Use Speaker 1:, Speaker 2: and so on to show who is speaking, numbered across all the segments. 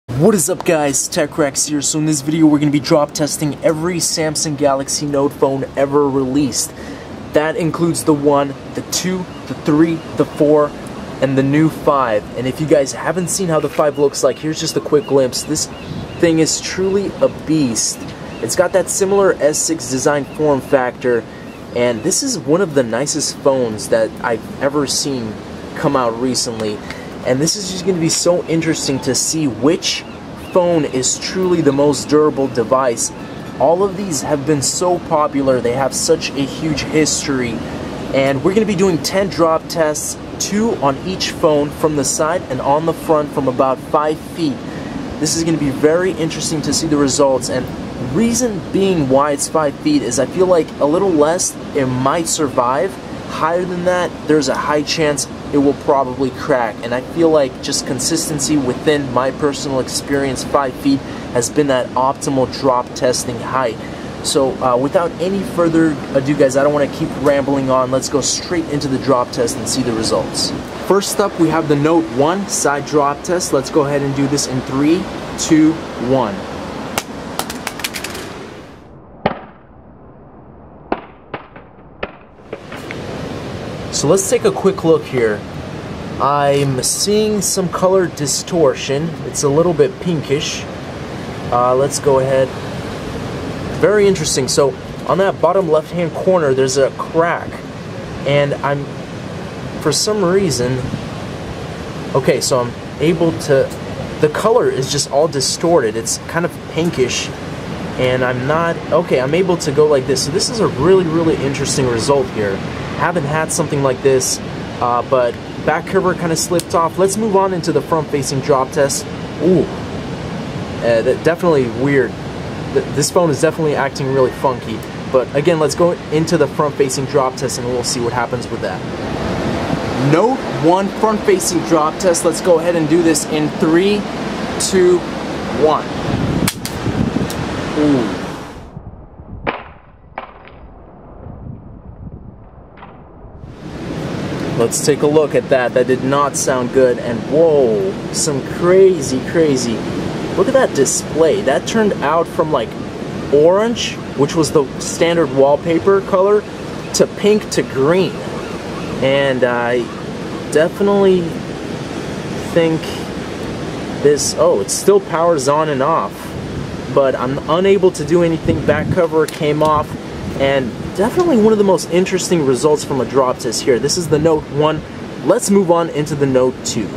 Speaker 1: What is up guys, TechRex here. So in this video we're going to be drop testing every Samsung Galaxy Note phone ever released. That includes the 1, the 2, the 3, the 4, and the new 5. And if you guys haven't seen how the 5 looks like, here's just a quick glimpse. This thing is truly a beast. It's got that similar S6 design form factor, and this is one of the nicest phones that I've ever seen come out recently. And this is just going to be so interesting to see which phone is truly the most durable device. All of these have been so popular, they have such a huge history, and we're going to be doing 10 drop tests, 2 on each phone from the side and on the front from about 5 feet. This is going to be very interesting to see the results, and reason being why it's 5 feet is I feel like a little less it might survive. Higher than that, there's a high chance it will probably crack, and I feel like just consistency within my personal experience, 5 feet has been that optimal drop testing height. So without any further ado guys, I don't want to keep rambling on. Let's go straight into the drop test and see the results. First up, we have the Note 1 side drop test. Let's go ahead and do this in 3, 2, 1. So let's take a quick look here. I'm seeing some color distortion. It's a little bit pinkish. Let's go ahead. Very interesting. So on that bottom left hand corner there's a crack, and for some reason, okay, so I'm able to, the color is just all distorted. It's kind of pinkish, and I'm able to go like this. So this is a really interesting result here. Haven't had something like this, but back cover kind of slipped off. Let's move on into the front-facing drop test. Ooh, definitely weird. This phone is definitely acting really funky. But again, let's go into the front-facing drop test and we'll see what happens with that. Note 1 front-facing drop test. Let's go ahead and do this in 3, 2, 1. Ooh. Let's take a look at that. That did not sound good, and whoa, some crazy. Look at that display. That turned out from like orange, which was the standard wallpaper color, to pink to green. And I definitely think this, it still powers on and off, but I'm unable to do anything. Back cover came off, and definitely one of the most interesting results from a drop test here. This is the Note 1. Let's move on into the Note 2.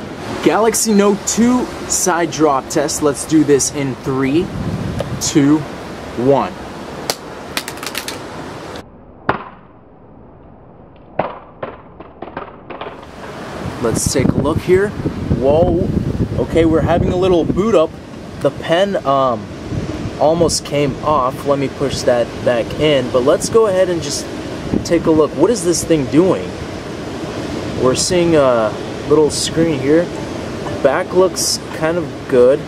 Speaker 1: Galaxy Note 2 side drop test. Let's do this in 3, 2, 1. Let's take a look here. Whoa. Okay, we're having a little boot up. The pen almost came off. Let me push that back in, but let's go ahead and just take a look. What is this thing doing? We're seeing a little screen here. Back looks kind of good.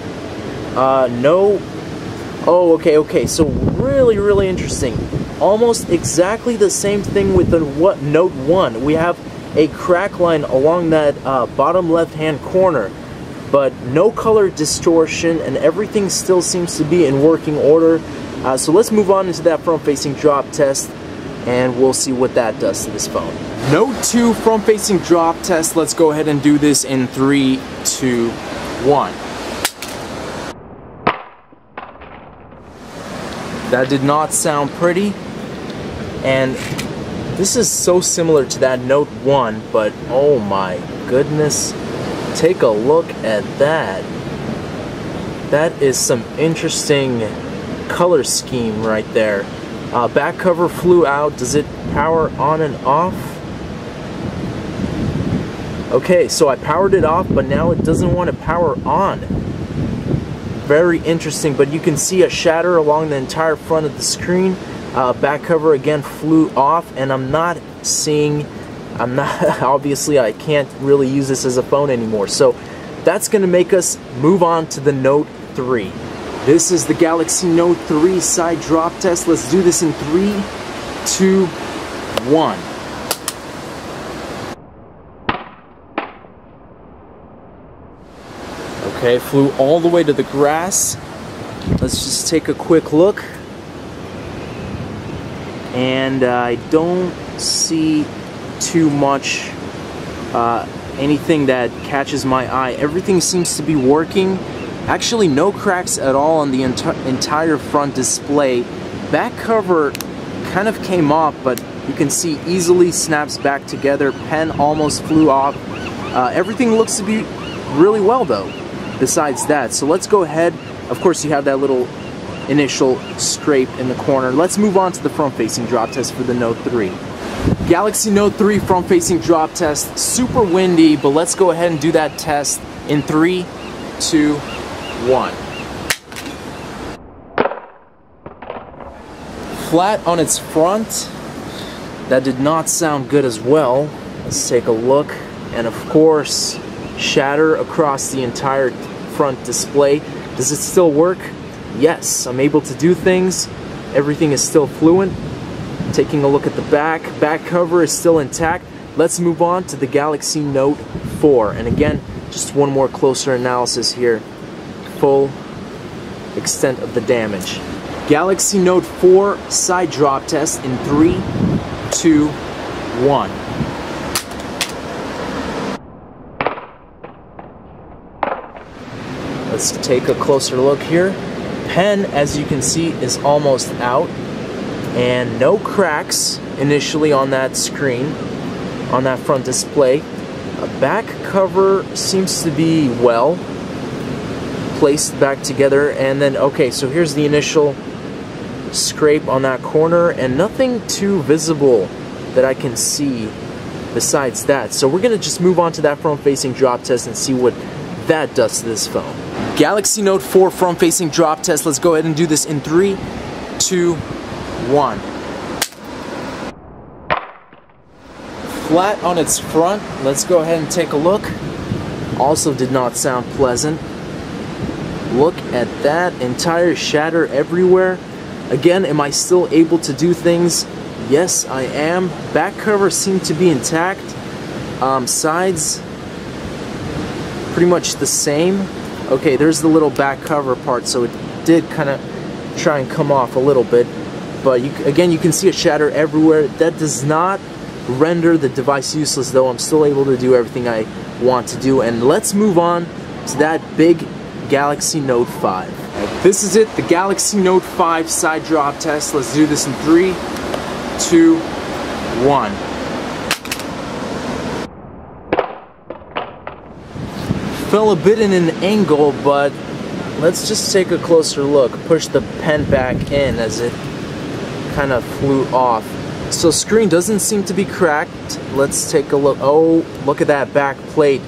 Speaker 1: Okay, so really interesting. Almost exactly the same thing with the Note 1. We have a crack line along that bottom left hand corner, but no color distortion, and everything still seems to be in working order. So let's move on into that front-facing drop test, and we'll see what that does to this phone. Note 2 front-facing drop test. Let's go ahead and do this in 3, 2, 1. That did not sound pretty, and this is so similar to that Note 1, but oh my goodness. Take a look at that. That is some interesting color scheme right there. Back cover flew out. Does it power on and off? Okay, so I powered it off, but now it doesn't want to power on. Very interesting, but you can see a shatter along the entire front of the screen. Back cover again flew off, and obviously I can't really use this as a phone anymore. So that's going to make us move on to the Note 3. This is the Galaxy Note 3 side drop test. Let's do this in 3, 2, 1. Okay, flew all the way to the grass. Let's just take a quick look. And I don't see too much anything that catches my eye. Everything seems to be working. Actually, no cracks at all on the entire front display. Back cover kind of came off, but you can see easily snaps back together. Pen almost flew off. Everything looks to be really well though, besides that. So let's go ahead. Of course, you have that little initial scrape in the corner. Let's move on to the front-facing drop test for the Note 3. Galaxy Note 3 front-facing drop test. Super windy, but let's go ahead and do that test in 3, 2, 1. Flat on its front. That did not sound good as well. Let's take a look. And of course, shatter across the entire front display. Does it still work? Yes, I'm able to do things. Everything is still fluent. Taking a look at the back. Back cover is still intact. Let's move on to the Galaxy Note 4. And again, just one more closer analysis here. Full extent of the damage. Galaxy Note 4 side drop test in 3, 2, 1. Let's take a closer look here. Pen, as you can see, is almost out. And no cracks initially on that screen, on that front display. Back cover seems to be well placed back together. And then, okay, so here's the initial scrape on that corner, and nothing too visible that I can see besides that. So we're going to just move on to that front-facing drop test and see what that does to this phone. Galaxy Note 4 front-facing drop test. Let's go ahead and do this in 3, 2, 1. Flat on its front. Let's go ahead and take a look. Also did not sound pleasant. Look at that. Entire shatter everywhere. Again, am I still able to do things? Yes, I am. Back cover seemed to be intact. Sides, pretty much the same. Okay, there's the little back cover part, so it did kind of try and come off a little bit. But again, you can see a shatter everywhere. That does not render the device useless, though. I'm still able to do everything I want to do. And let's move on to that big Galaxy Note 5. This is it, the Galaxy Note 5 side drop test. Let's do this in 3, 2, 1. Fell a bit in an angle, but let's just take a closer look. Push the pen back in as it kind of flew off. So screen doesn't seem to be cracked. Let's take a look. Oh, look at that back plate.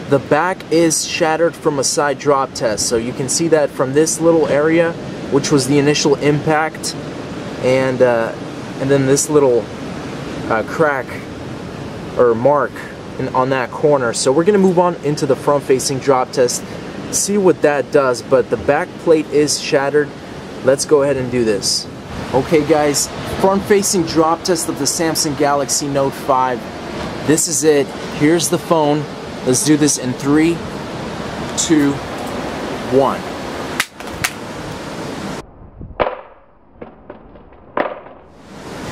Speaker 1: The back is shattered from a side drop test. So you can see that from this little area, which was the initial impact, and then this little crack or mark on that corner. So we're gonna move on into the front-facing drop test, see what that does. But the back plate is shattered. Let's go ahead and do this. Okay guys, front-facing drop test of the Samsung Galaxy Note 5. This is it. Here's the phone. Let's do this in 3, 2, 1.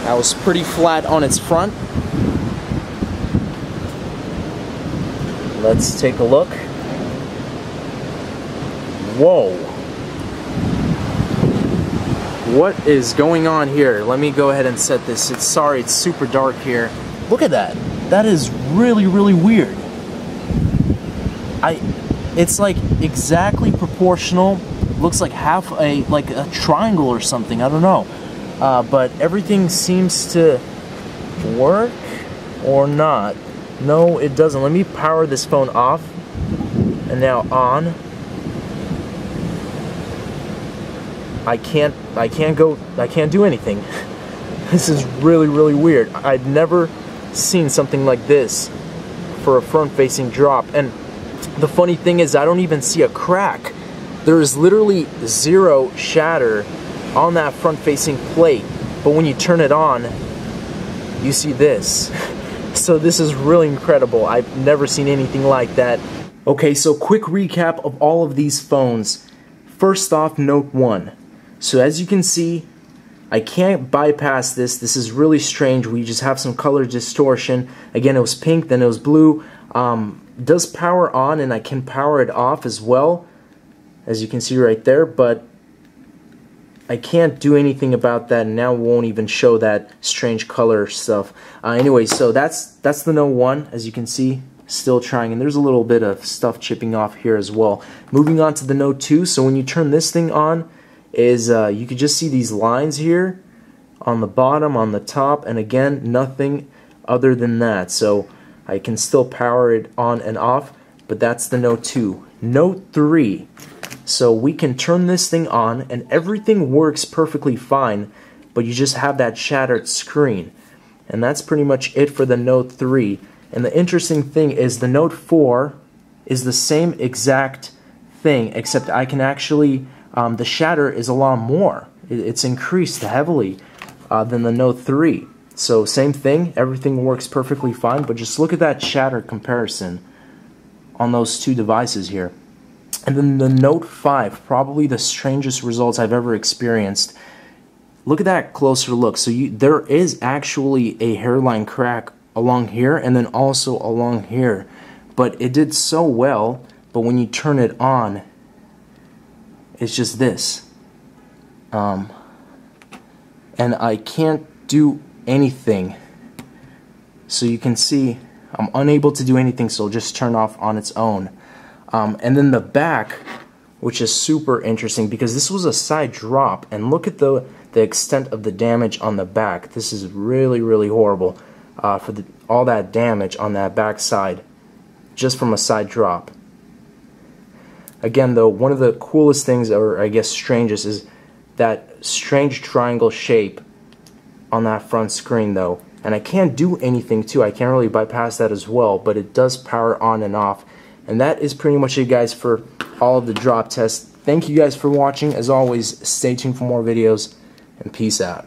Speaker 1: That was pretty flat on its front. Let's take a look. Whoa. What is going on here? Let me go ahead and set this. Sorry, it's super dark here. Look at that. That is really, really weird. It's like exactly proportional. Looks like like a triangle or something. I don't know. But everything seems to work or not. No, it doesn't. Let me power this phone off and now on. I can't do anything. This is really, really weird. I've never seen something like this for a front-facing drop. And the funny thing is, I don't even see a crack. There is literally zero shatter on that front-facing plate. But when you turn it on, you see this. So this is really incredible. I've never seen anything like that. Okay, so quick recap of all of these phones. First off, Note 1. So as you can see, I can't bypass this. This is really strange. We just have some color distortion. Again, it was pink, then it was blue. Does power on, and I can power it off as well, as you can see right there, but I can't do anything about that, and now it won't even show that strange color stuff. Anyway, so that's the Note 1, as you can see, still trying, and there's a little bit of stuff chipping off here as well. Moving on to the Note 2, so when you turn this thing on, you could just see these lines here on the bottom, on the top, and again, nothing other than that. So I can still power it on and off, but that's the Note 2. Note 3. So we can turn this thing on and everything works perfectly fine, but you just have that shattered screen. And that's pretty much it for the Note 3. And the interesting thing is the Note 4 is the same exact thing, except I can actually, the shatter is a lot more. It's increased heavily than the Note 3. So same thing, everything works perfectly fine, but just look at that shatter comparison on those two devices here. And then the Note 5, probably the strangest results I've ever experienced. Look at that closer look. So there is actually a hairline crack along here and then also along here. But it did so well, but when you turn it on, it's just this. And I can't do anything. So you can see I'm unable to do anything, so it'll just turn off on its own. And then the back, which is super interesting because this was a side drop, and look at the extent of the damage on the back. This is really, really horrible for all that damage on that back side just from a side drop. Again though, one of the coolest things, or I guess strangest, is that strange triangle shape on that front screen though. And I can't do anything too. I can't really bypass that as well, but it does power on and off. And that is pretty much it, guys, for all of the drop tests. Thank you guys for watching. As always, stay tuned for more videos, and peace out.